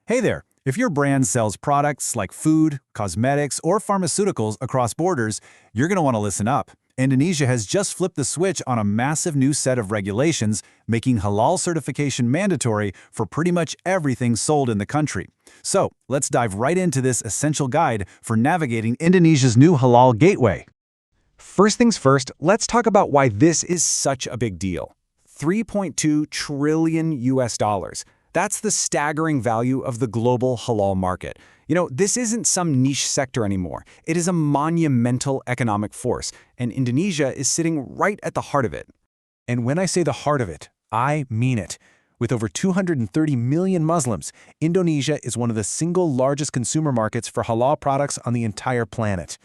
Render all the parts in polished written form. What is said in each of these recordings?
Hey there! If your brand sells products like food, cosmetics, or pharmaceuticals across borders, you're going to want to listen up. Indonesia has just flipped the switch on a massive new set of regulations, making halal certification mandatory for pretty much everything sold in the country. So, let's dive right into this essential guide for navigating Indonesia's new halal gateway. First things first, let's talk about why this is such a big deal. 3.2 trillion US dollars. That's the staggering value of the global halal market. This isn't some niche sector anymore. It is a monumental economic force, and Indonesia is sitting right at the heart of it. And when I say the heart of it, I mean it. With over 230 million Muslims, Indonesia is one of the single largest consumer markets for halal products on the entire planet.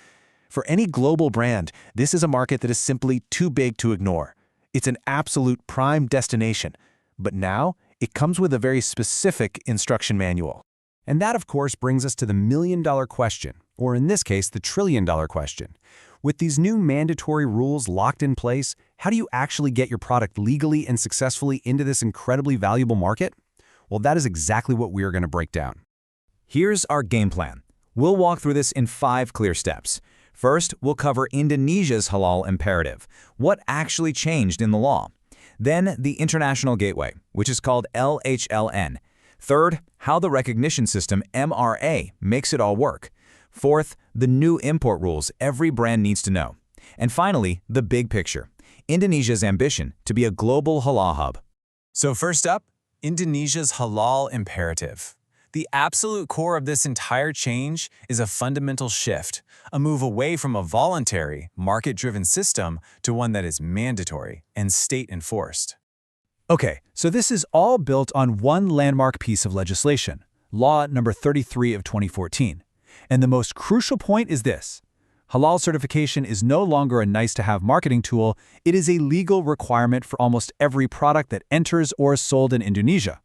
For any global brand, this is a market that is simply too big to ignore. It's an absolute prime destination. But now, it comes with a very specific instruction manual. And that, of course, brings us to the million-dollar question, or in this case, the trillion-dollar question. With these new mandatory rules locked in place, how do you actually get your product legally and successfully into this incredibly valuable market? Well, that is exactly what we are going to break down. Here's our game plan. We'll walk through this in 5 clear steps. First, we'll cover Indonesia's halal imperative. What actually changed in the law? Then, the international gateway, which is called LHLN. Third, how the recognition system MRA makes it all work. Fourth, the new import rules every brand needs to know. And finally, the big picture, Indonesia's ambition to be a global halal hub. So first up, Indonesia's halal imperative. The absolute core of this entire change is a fundamental shift, a move away from a voluntary, market-driven system to one that is mandatory and state-enforced. Okay, so this is all built on one landmark piece of legislation, Law Number 33 of 2014. And the most crucial point is this. Halal certification is no longer a nice-to-have marketing tool, it is a legal requirement for almost every product that enters or is sold in Indonesia.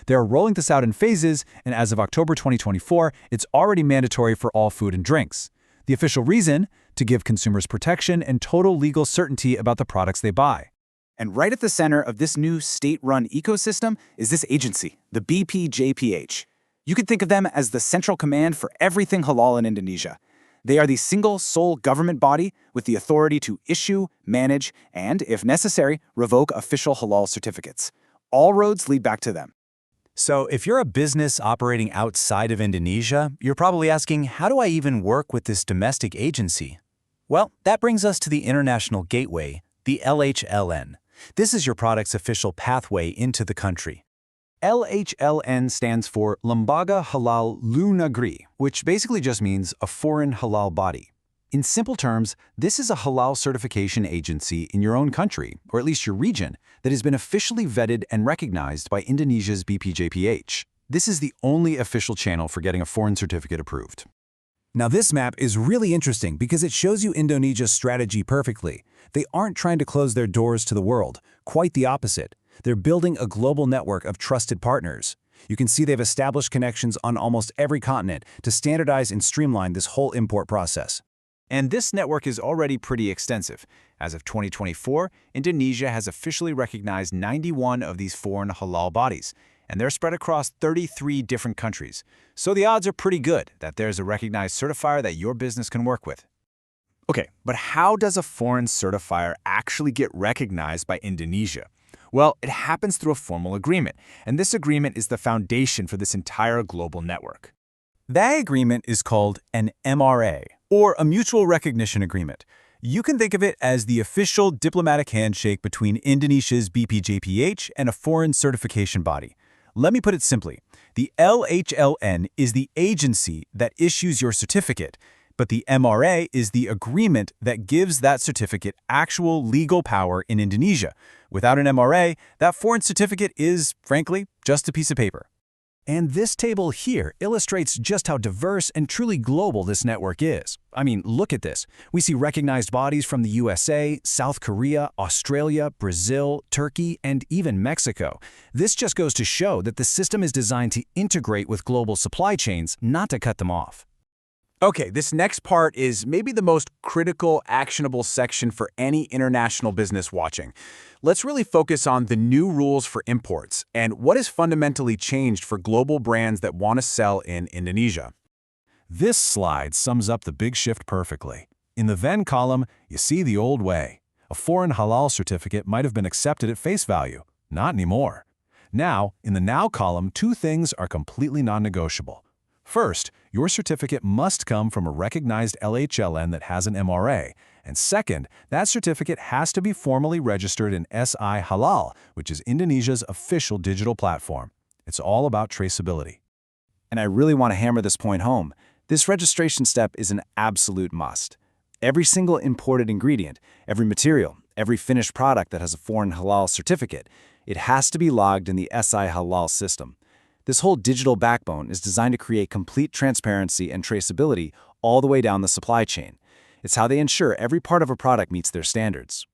They're rolling this out in phases, and as of October 2024, it's already mandatory for all food and drinks. The official reason? To give consumers protection and total legal certainty about the products they buy. And right at the center of this new state-run ecosystem is this agency, the BPJPH. You can think of them as the central command for everything halal in Indonesia. They are the single sole government body with the authority to issue, manage, and, if necessary, revoke official halal certificates. All roads lead back to them. So if you're a business operating outside of Indonesia, you're probably asking, how do I even work with this domestic agency? Well, that brings us to the international gateway, the LHLN. This is your product's official pathway into the country. LHLN stands for Lembaga Halal Luar Negeri, which basically just means a foreign halal body. In simple terms, this is a halal certification agency in your own country, or at least your region, that has been officially vetted and recognized by Indonesia's BPJPH. This is the only official channel for getting a foreign certificate approved. Now this map is really interesting because it shows you Indonesia's strategy perfectly. They aren't trying to close their doors to the world, quite the opposite. They're building a global network of trusted partners. You can see they've established connections on almost every continent to standardize and streamline this whole import process. And this network is already pretty extensive. As of 2024, Indonesia has officially recognized 91 of these foreign halal bodies, and they're spread across 33 different countries. So the odds are pretty good that there's a recognized certifier that your business can work with. Okay, but how does a foreign certifier actually get recognized by Indonesia? Well, it happens through a formal agreement, and this agreement is the foundation for this entire global network. That agreement is called an MRA, or a Mutual Recognition Agreement. You can think of it as the official diplomatic handshake between Indonesia's BPJPH and a foreign certification body. Let me put it simply. The LHLN is the agency that issues your certificate, but the MRA is the agreement that gives that certificate actual legal power in Indonesia. Without an MRA, that foreign certificate is, frankly, just a piece of paper. And this table here illustrates just how diverse and truly global this network is. I mean, look at this. We see recognized bodies from the USA, South Korea, Australia, Brazil, Turkey, and even Mexico. This just goes to show that the system is designed to integrate with global supply chains, not to cut them off. Okay, this next part is maybe the most critical, actionable section for any international business watching. Let's really focus on the new rules for imports and what has fundamentally changed for global brands that want to sell in Indonesia. This slide sums up the big shift perfectly. In the then column, you see the old way. A foreign halal certificate might have been accepted at face value. Not anymore. Now, in the now column, two things are completely non-negotiable. First, your certificate must come from a recognized LHLN that has an MRA. And second, that certificate has to be formally registered in SI Halal, which is Indonesia's official digital platform. It's all about traceability. And I really want to hammer this point home. This registration step is an absolute must. Every single imported ingredient, every material, every finished product that has a foreign halal certificate, it has to be logged in the SI Halal system. This whole digital backbone is designed to create complete transparency and traceability all the way down the supply chain. It's how they ensure every part of a product meets their standards.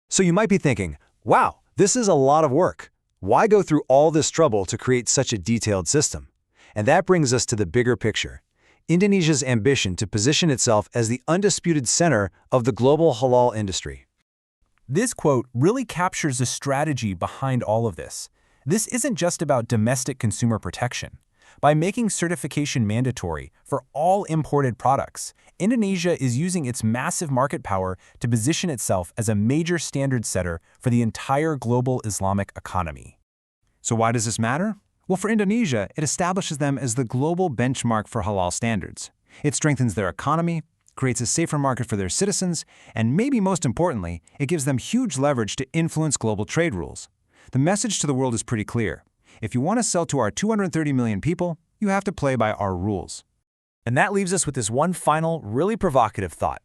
So you might be thinking, wow, this is a lot of work. Why go through all this trouble to create such a detailed system? And that brings us to the bigger picture. Indonesia's ambition to position itself as the undisputed center of the global halal industry. This quote really captures the strategy behind all of this. This isn't just about domestic consumer protection. By making certification mandatory for all imported products, Indonesia is using its massive market power to position itself as a major standard setter for the entire global Islamic economy. So why does this matter? Well, for Indonesia, it establishes them as the global benchmark for halal standards. It strengthens their economy, creates a safer market for their citizens, and maybe most importantly, it gives them huge leverage to influence global trade rules. The message to the world is pretty clear. If you want to sell to our 230 million people, you have to play by our rules. And that leaves us with this one final, really provocative thought.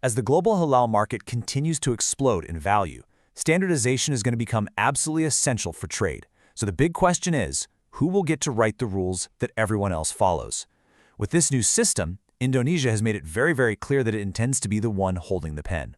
As the global halal market continues to explode in value, standardization is going to become absolutely essential for trade. So the big question is, who will get to write the rules that everyone else follows? With this new system, Indonesia has made it very, very clear that it intends to be the one holding the pen.